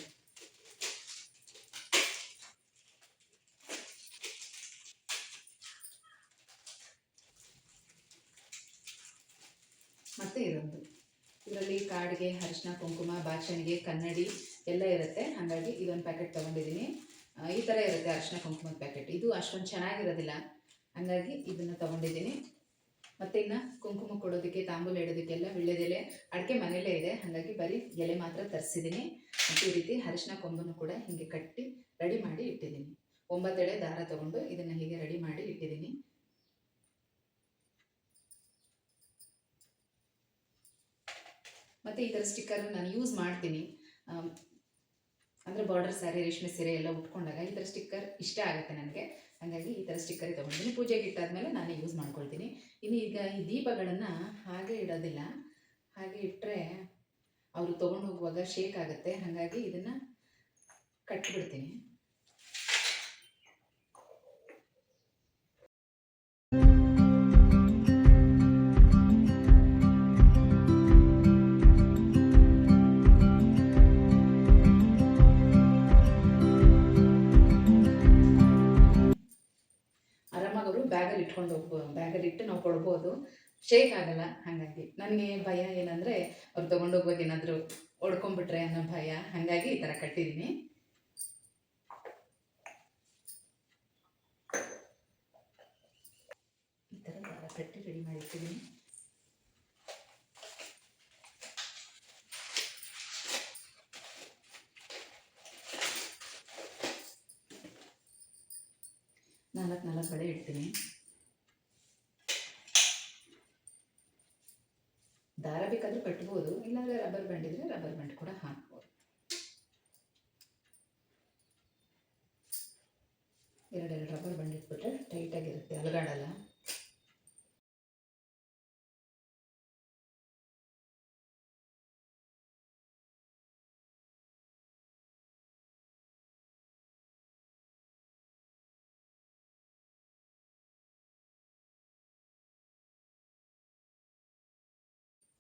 ಮತ್ತು ಇದರಲ್ಲಿ ಕಾಡಿಗೆ ಅರಿಶಿನ ಕುಂಕುಮ, ಬಾಚಣಿಗೆ, ಕನ್ನಡಿ ಎಲ್ಲ ಇರುತ್ತೆ. ಹಾಗಾಗಿ ಇದೊಂದು ಪ್ಯಾಕೆಟ್ ತೊಗೊಂಡಿದ್ದೀನಿ. ಈ ಥರ ಇರುತ್ತೆ ಅರಿಶಿನ ಕುಂಕುಮದ ಪ್ಯಾಕೆಟ್. ಇದು ಅಷ್ಟೊಂದು ಚೆನ್ನಾಗಿರೋದಿಲ್ಲ, ಹಾಗಾಗಿ ಇದನ್ನು ತೊಗೊಂಡಿದ್ದೀನಿ. ಮತ್ತು ಇನ್ನು ಕುಂಕುಮ ಕೊಡೋದಕ್ಕೆ, ತಾಂಬೂಲ ಇಡೋದಕ್ಕೆಲ್ಲ ವೀಳ್ಯದೆಲೆ, ಅಡಿಕೆ ಮನೆಯಲ್ಲೇ ಇದೆ, ಹಾಗಾಗಿ ಬರೀ ಎಲೆ ಮಾತ್ರ ತರಿಸಿದ್ದೀನಿ. ಮತ್ತು ಈ ರೀತಿ ಅರಿಶಿನ ಕೊಂಬನ್ನು ಕೂಡ ಹೀಗೆ ಕಟ್ಟಿ ರೆಡಿ ಮಾಡಿ ಇಟ್ಟಿದ್ದೀನಿ. 9 ಎಳೆ ದಾರ ತೊಗೊಂಡು ಇದನ್ನು ಹೀಗೆ ರೆಡಿ ಮಾಡಿ ಇಟ್ಟಿದ್ದೀನಿ. ಮತ್ತು ಈ ಥರ ಸ್ಟಿಕ್ಕರ್ ನಾನು ಯೂಸ್ ಮಾಡ್ತೀನಿ. ಅಂದರೆ ಬಾರ್ಡರ್ ಸ್ಯಾರಿ, ರೇಷ್ಮೆ ಸೀರೆ ಎಲ್ಲ ಉಟ್ಕೊಂಡಾಗ ಈ ಥರ ಸ್ಟಿಕ್ಕರ್ ಇಷ್ಟ ಆಗುತ್ತೆ ನನಗೆ. ಹಾಗಾಗಿ ಈ ಥರ ಸ್ಟಿಕ್ಕರೇ ತೊಗೊಂಡಿದ್ದೀನಿ. ಪೂಜೆಗೆ ಇಟ್ಟಾದ್ಮೇಲೆ ನಾನೇ ಯೂಸ್ ಮಾಡ್ಕೊಳ್ತೀನಿ. ಇನ್ನು ಈಗ ಈ ದೀಪಗಳನ್ನು ಹಾಗೆ ಇಡೋದಿಲ್ಲ, ಹಾಗೆ ಇಟ್ಟರೆ ಅವರು ತೊಗೊಂಡು ಹೋಗುವಾಗ ಶೇಕ್ ಆಗುತ್ತೆ. ಹಾಗಾಗಿ ಇದನ್ನು ಕಟ್ಬಿಡ್ತೀನಿ. ಆರಾಮಾಗಿ ಬ್ಯಾಗಲ್ಲಿ ಇಟ್ಕೊಂಡು ಬ್ಯಾಗಲ್ಲಿ ಇಟ್ಟು ನಾವು ಕೊಡ್ಬೋದು, ಶೇಕ್ ಆಗಲ್ಲ. ಹಾಗಾಗಿ ನನಗೆ ಭಯ ಏನಂದರೆ ಅವ್ರು ತೊಗೊಂಡೋಗುವಾಗ ಏನಾದರೂ ಹೊಡ್ಕೊಂಡ್ಬಿಟ್ರೆ ಅನ್ನೋ ಭಯ. ಹಾಗಾಗಿ ಈ ಥರ ಕಟ್ಟಿದ್ದೀನಿ. ಈ ಥರ ದಾರ ಕಟ್ಟಿ ರೆಡಿ ಮಾಡಿರ್ತೀನಿ. ನಾಲ್ಕು ಬಳೆ ಇಡ್ತೀನಿ. ದಾರ ಬೇಕಾದರೂ ಕಟ್ಬೋದು, ಇಲ್ಲಾಂದರೆ ರಬ್ಬರ್ ಬ್ಯಾಂಡ್ ಇದ್ದರೆ ರಬ್ಬರ್ ಬ್ಯಾಂಡ್ ಕೂಡ ಹಾಕ್ಬೋದು. 2 ರಬ್ಬರ್ ಬ್ಯಾಂಡ್ ಇಟ್ಬಿಟ್ರೆ ಟೈಟಾಗಿರುತ್ತೆ, ಅಲಗಾಡಲ್ಲ.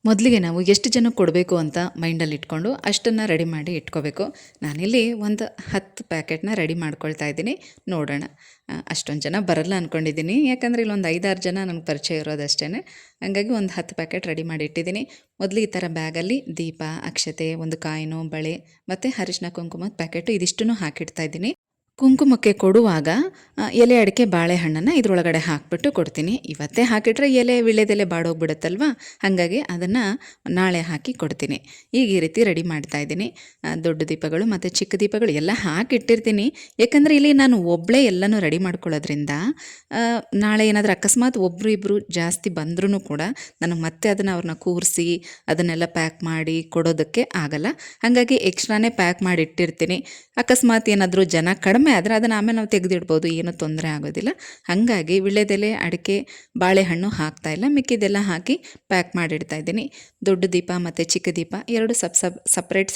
ಮೊದಲಿಗೆ ನಾವು ಎಷ್ಟು ಜನಕ್ಕೆ ಕೊಡಬೇಕು ಅಂತ ಮೈಂಡಲ್ಲಿ ಇಟ್ಕೊಂಡು ಅಷ್ಟನ್ನು ರೆಡಿ ಮಾಡಿ ಇಟ್ಕೋಬೇಕು. ನಾನಿಲ್ಲಿ ಒಂದು 10 ಪ್ಯಾಕೆಟ್ನ ರೆಡಿ ಮಾಡ್ಕೊಳ್ತಾ ಇದ್ದೀನಿ. ನೋಡೋಣ, ಅಷ್ಟೊಂದು ಜನ ಬರಲ್ಲ ಅಂದ್ಕೊಂಡಿದ್ದೀನಿ, ಯಾಕಂದರೆ ಇಲ್ಲೊಂದು 5-6 ಜನ ನನಗೆ ಪರಿಚಯ ಇರೋದಷ್ಟೇ. ಹಾಗಾಗಿ ಒಂದು 10 ಪ್ಯಾಕೆಟ್ ರೆಡಿ ಮಾಡಿ ಇಟ್ಟಿದ್ದೀನಿ. ಮೊದಲು ಈ ಥರ ಬ್ಯಾಗಲ್ಲಿ ದೀಪ, ಅಕ್ಷತೆ, ಒಂದು ಕಾಯಿನು, ಬಳೆ ಮತ್ತು ಅರಿಶಿನ ಕುಂಕುಮದ ಪ್ಯಾಕೆಟು ಇದಿಷ್ಟನ್ನು ಹಾಕಿಡ್ತಾ ಇದ್ದೀನಿ. ಕುಂಕುಮಕ್ಕೆ ಕೊಡುವಾಗ ಎಲೆ ಅಡಿಕೆ ಬಾಳೆಹಣ್ಣನ್ನು ಇದರೊಳಗಡೆ ಹಾಕಿಬಿಟ್ಟು ಕೊಡ್ತೀನಿ. ಇವತ್ತೇ ಹಾಕಿಟ್ರೆ ಎಲೆ ವೀಳ್ಯದೆಲೆ ಬಾಡೋಗ್ಬಿಡುತ್ತಲ್ವ, ಹಾಗಾಗಿ ಅದನ್ನು ನಾಳೆ ಹಾಕಿ ಕೊಡ್ತೀನಿ. ಈಗ ಈ ರೀತಿ ರೆಡಿ ಮಾಡ್ತಾಯಿದ್ದೀನಿ. ದೊಡ್ಡ ದೀಪಗಳು ಮತ್ತು ಚಿಕ್ಕ ದೀಪಗಳು ಎಲ್ಲ ಹಾಕಿಟ್ಟಿರ್ತೀನಿ. ಯಾಕಂದರೆ ಇಲ್ಲಿ ನಾನು ಒಬ್ಬಳೇ ಎಲ್ಲನೂ ರೆಡಿ ಮಾಡ್ಕೊಳ್ಳೋದ್ರಿಂದ ನಾಳೆ ಏನಾದರೂ ಅಕಸ್ಮಾತ್ ಒಬ್ಬರು ಇಬ್ಬರು ಜಾಸ್ತಿ ಬಂದ್ರೂ ಕೂಡ ನಾನು ಮತ್ತೆ ಅದನ್ನು ಅವ್ರನ್ನ ಕೂರಿಸಿ ಅದನ್ನೆಲ್ಲ ಪ್ಯಾಕ್ ಮಾಡಿ ಕೊಡೋದಕ್ಕೆ ಆಗಲ್ಲ. ಹಾಗಾಗಿ ಎಕ್ಸ್ಟ್ರಾನೇ ಪ್ಯಾಕ್ ಮಾಡಿ ಇಟ್ಟಿರ್ತೀನಿ. ಅಕಸ್ಮಾತ್ ಏನಾದರೂ ಜನ ಕಡಿಮೆ ಆದರೆ ಅದನ್ನು ಆಮೇಲೆ ನಾವು ತೆಗೆದಿಡ್ಬೋದು, ಏನೂ ತೊಂದರೆ ಆಗೋದಿಲ್ಲ. ಹಾಗಾಗಿ ವೀಳ್ಯದೆಲೆ, ಅಡಿಕೆ, ಬಾಳೆಹಣ್ಣು ಹಾಕ್ತಾಯಿಲ್ಲ, ಮಿಕ್ಕಿದೆಲ್ಲ ಹಾಕಿ ಪ್ಯಾಕ್ ಮಾಡಿಡ್ತಾ ಇದ್ದೀನಿ. ದೊಡ್ಡ ದೀಪ ಮತ್ತು ಚಿಕ್ಕ ದೀಪ 2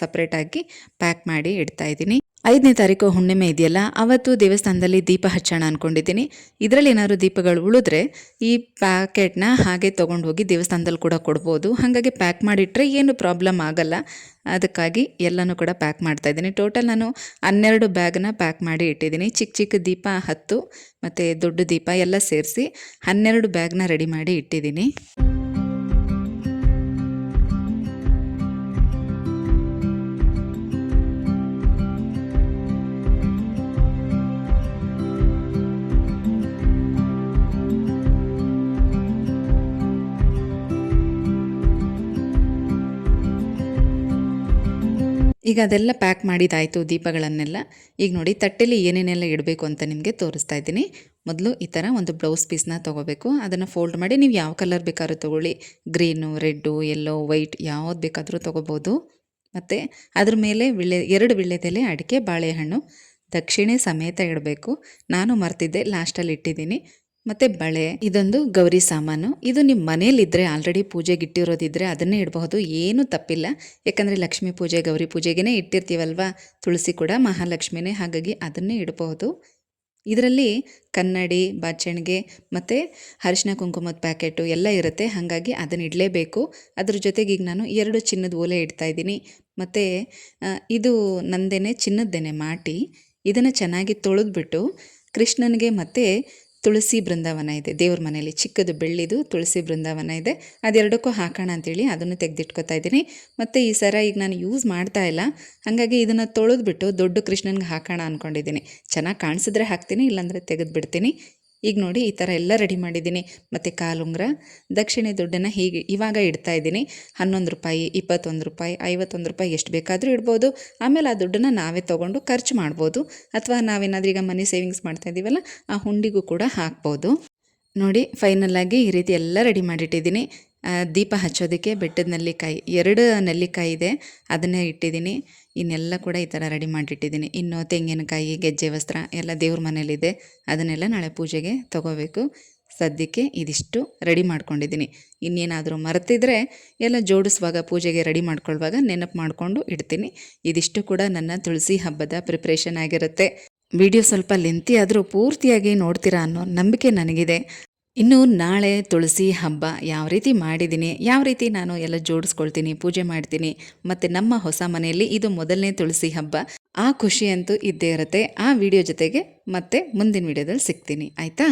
ಸಪ್ರೇಟಾಗಿ ಪ್ಯಾಕ್ ಮಾಡಿ ಇಡ್ತಾ ಇದ್ದೀನಿ. 5ನೇ ತಾರೀಕು ಹುಣ್ಣಿಮೆ ಇದೆಯಲ್ಲ, ಅವತ್ತು ದೇವಸ್ಥಾನದಲ್ಲಿ ದೀಪ ಹಚ್ಚೋಣ ಅಂದ್ಕೊಂಡಿದ್ದೀನಿ. ಇದರಲ್ಲಿ ಏನಾದರೂ ದೀಪಗಳು ಉಳಿದ್ರೆ ಈ ಪ್ಯಾಕೆಟ್ನ ಹಾಗೆ ತೊಗೊಂಡು ಹೋಗಿ ದೇವಸ್ಥಾನದಲ್ಲಿ ಕೂಡ ಕೊಡ್ಬೋದು. ಹಾಗಾಗಿ ಪ್ಯಾಕ್ ಮಾಡಿಟ್ರೆ ಏನು ಪ್ರಾಬ್ಲಮ್ ಆಗಲ್ಲ. ಅದಕ್ಕಾಗಿ ಎಲ್ಲನೂ ಕೂಡ ಪ್ಯಾಕ್ ಮಾಡ್ತಾಯಿದ್ದೀನಿ. ಟೋಟಲ್ ನಾನು 12 ಬ್ಯಾಗ್ನ ಪ್ಯಾಕ್ ಮಾಡಿ ಇಟ್ಟಿದ್ದೀನಿ. ಚಿಕ್ಕ ದೀಪ 10 ಮತ್ತು ದೊಡ್ಡ ದೀಪ ಎಲ್ಲ ಸೇರಿಸಿ 12 ಬ್ಯಾಗ್ನ ರೆಡಿ ಮಾಡಿ ಇಟ್ಟಿದ್ದೀನಿ. ಈಗ ಅದೆಲ್ಲ ಪ್ಯಾಕ್ ಮಾಡಿದಾಯಿತು ದೀಪಗಳನ್ನೆಲ್ಲ. ಈಗ ನೋಡಿ ತಟ್ಟೆಲಿ ಏನೇನೆಲ್ಲ ಇಡಬೇಕು ಅಂತ ನಿಮಗೆ ತೋರಿಸ್ತಾ ಇದ್ದೀನಿ. ಮೊದಲು ಈ ಥರ ಒಂದು ಬ್ಲೌಸ್ ಪೀಸ್ನ ತೊಗೋಬೇಕು. ಅದನ್ನು ಫೋಲ್ಡ್ ಮಾಡಿ ನೀವು ಯಾವ ಕಲರ್ ಬೇಕಾದ್ರೂ ತೊಗೊಳ್ಳಿ, ಗ್ರೀನು, ರೆಡ್ಡು, ಯೆಲ್ಲೋ, ವೈಟ್ ಯಾವ್ದು ಬೇಕಾದರೂ ತೊಗೋಬೋದು. ಮತ್ತು ಅದ್ರ ಮೇಲೆ 2 ವೀಳ್ಯದೆಲೆ, ಅಡಿಕೆ, ಬಾಳೆಹಣ್ಣು, ದಕ್ಷಿಣೆ ಸಮೇತ ಇಡಬೇಕು. ನಾನು ಮರ್ತಿದ್ದೆ, ಲಾಸ್ಟಲ್ಲಿ ಇಟ್ಟಿದ್ದೀನಿ. ಮತ್ತು ಬಳೆ, ಇದೊಂದು ಗೌರಿ ಸಾಮಾನು. ಇದು ನಿಮ್ಮ ಮನೇಲಿದ್ದರೆ ಆಲ್ರೆಡಿ ಪೂಜೆಗೆ ಇಟ್ಟಿರೋದಿದ್ದರೆ ಅದನ್ನೇ ಇಡಬಹುದು, ಏನೂ ತಪ್ಪಿಲ್ಲ. ಯಾಕಂದರೆ ಲಕ್ಷ್ಮೀ ಪೂಜೆ, ಗೌರಿ ಪೂಜೆಗೇ ಇಟ್ಟಿರ್ತೀವಲ್ವ, ತುಳಸಿ ಕೂಡ ಮಹಾಲಕ್ಷ್ಮಿನೇ, ಹಾಗಾಗಿ ಅದನ್ನೇ ಇಡಬಹುದು. ಇದರಲ್ಲಿ ಕನ್ನಡಿ, ಬಾಚಣಿಗೆ ಮತ್ತು ಅರಿಶಿನ ಕುಂಕುಮದ ಪ್ಯಾಕೆಟು ಎಲ್ಲ ಇರುತ್ತೆ. ಹಾಗಾಗಿ ಅದನ್ನು ಇಡಲೇಬೇಕು. ಅದ್ರ ಜೊತೆಗೆ ಈಗ ನಾನು 2 ಚಿನ್ನದ ಓಲೆ ಇಡ್ತಾಯಿದ್ದೀನಿ. ಮತ್ತು ಇದು ನಂದೇನೆ ಚಿನ್ನದ್ದೇನೆ ಮಾಟಿ. ಇದನ್ನು ಚೆನ್ನಾಗಿ ತೊಳೆದ್ಬಿಟ್ಟು ಕೃಷ್ಣನಿಗೆ ಮತ್ತು ತುಳಸಿ ಬೃಂದಾವನ ಇದೆ ದೇವ್ರ ಮನೆಯಲ್ಲಿ, ಚಿಕ್ಕದು ಬೆಳ್ಳಿದು ತುಳಸಿ ಬೃಂದಾವನ ಇದೆ, ಅದೆರಡಕ್ಕೂ ಹಾಕೋಣ ಅಂತೇಳಿ ಅದನ್ನು ತೆಗೆದಿಟ್ಕೊತಾ ಇದ್ದೀನಿ. ಮತ್ತು ಈ ಸರ ಈಗ ನಾನು ಯೂಸ್ ಮಾಡ್ತಾ ಇಲ್ಲ, ಹಾಗಾಗಿ ಇದನ್ನು ತೊಳೆದ್ಬಿಟ್ಟು ದೊಡ್ಡ ಕೃಷ್ಣನಿಗೆ ಹಾಕೋಣ ಅಂದ್ಕೊಂಡಿದ್ದೀನಿ. ಚೆನ್ನಾಗಿ ಕಾಣಿಸಿದ್ರೆ ಹಾಕ್ತೀನಿ, ಇಲ್ಲಾಂದರೆ ತೆಗೆದುಬಿಡ್ತೀನಿ. ಈಗ ನೋಡಿ ಈ ಥರ ಎಲ್ಲ ರೆಡಿ ಮಾಡಿದ್ದೀನಿ. ಮತ್ತು ಕಾಲುಂಗ್ರ, ದಕ್ಷಿಣೆ ದುಡ್ಡನ್ನು ಹೀಗೆ ಇವಾಗ ಇಡ್ತಾ ಇದ್ದೀನಿ. 11 ರೂಪಾಯಿ, 21 ರೂಪಾಯಿ, 51 ರೂಪಾಯಿ ಎಷ್ಟು ಬೇಕಾದರೂ ಇಡ್ಬೋದು. ಆಮೇಲೆ ಆ ದುಡ್ಡನ್ನು ನಾವೇ ತೊಗೊಂಡು ಖರ್ಚು ಮಾಡ್ಬೋದು, ಅಥವಾ ನಾವೇನಾದ್ರೂ ಈಗ ಮನಿ ಸೇವಿಂಗ್ಸ್ ಮಾಡ್ತಾ ಇದ್ದೀವಲ್ಲ ಆ ಹುಂಡಿಗೂ ಕೂಡ ಹಾಕ್ಬೋದು. ನೋಡಿ ಫೈನಲ್ಲಾಗಿ ಈ ರೀತಿ ಎಲ್ಲ ರೆಡಿ ಮಾಡಿಟ್ಟಿದ್ದೀನಿ. ದೀಪ ಹಚ್ಚೋದಕ್ಕೆ ಬೆಟ್ಟದ ನೆಲ್ಲಿಕಾಯಿ 2 ನೆಲ್ಲಿಕಾಯಿ ಇದೆ, ಅದನ್ನೇ ಇಟ್ಟಿದ್ದೀನಿ. ಇನ್ನೆಲ್ಲ ಕೂಡ ಈ ಥರ ರೆಡಿ ಮಾಡಿಟ್ಟಿದ್ದೀನಿ. ಇನ್ನು ತೆಂಗಿನಕಾಯಿ, ಗೆಜ್ಜೆ ವಸ್ತ್ರ ಎಲ್ಲ ದೇವ್ರ ಮನೇಲಿದೆ, ಅದನ್ನೆಲ್ಲ ನಾಳೆ ಪೂಜೆಗೆ ತೊಗೋಬೇಕು. ಸದ್ಯಕ್ಕೆ ಇದಿಷ್ಟು ರೆಡಿ ಮಾಡ್ಕೊಂಡಿದ್ದೀನಿ. ಇನ್ನೇನಾದರೂ ಮರೆತಿದ್ರೆ ಎಲ್ಲ ಜೋಡಿಸುವಾಗ ಪೂಜೆಗೆ ರೆಡಿ ಮಾಡ್ಕೊಳ್ಳುವಾಗ ನೆನಪು ಮಾಡಿಕೊಂಡು ಇಡ್ತೀನಿ. ಇದಿಷ್ಟು ಕೂಡ ನನ್ನ ತುಳಸಿ ಹಬ್ಬದ ಪ್ರಿಪ್ರೇಷನ್ ಆಗಿರುತ್ತೆ. ವಿಡಿಯೋ ಸ್ವಲ್ಪ ಲೆಂತಿ ಆದರೂ ಪೂರ್ತಿಯಾಗಿ ನೋಡ್ತೀರಾ ಅನ್ನೋ ನಂಬಿಕೆ ನನಗಿದೆ. ಇನ್ನು ನಾಳೆ ತುಳಸಿ ಹಬ್ಬ ಯಾವ ರೀತಿ ಮಾಡಿದ್ದೀನಿ, ಯಾವ ರೀತಿ ನಾನು ಎಲ್ಲ ಜೋಡಿಸ್ಕೊಳ್ತೀನಿ, ಪೂಜೆ ಮಾಡ್ತೀನಿ, ಮತ್ತು ನಮ್ಮ ಹೊಸ ಮನೆಯಲ್ಲಿ ಇದು ಮೊದಲನೇ ತುಳಸಿ ಹಬ್ಬ, ಆ ಖುಷಿ ಅಂತೂ ಇದ್ದೇ ಇರುತ್ತೆ. ಆ ವಿಡಿಯೋ ಜೊತೆಗೆ ಮತ್ತೆ ಮುಂದಿನ ವಿಡಿಯೋದಲ್ಲಿ ಸಿಗ್ತೀನಿ, ಆಯಿತಾ?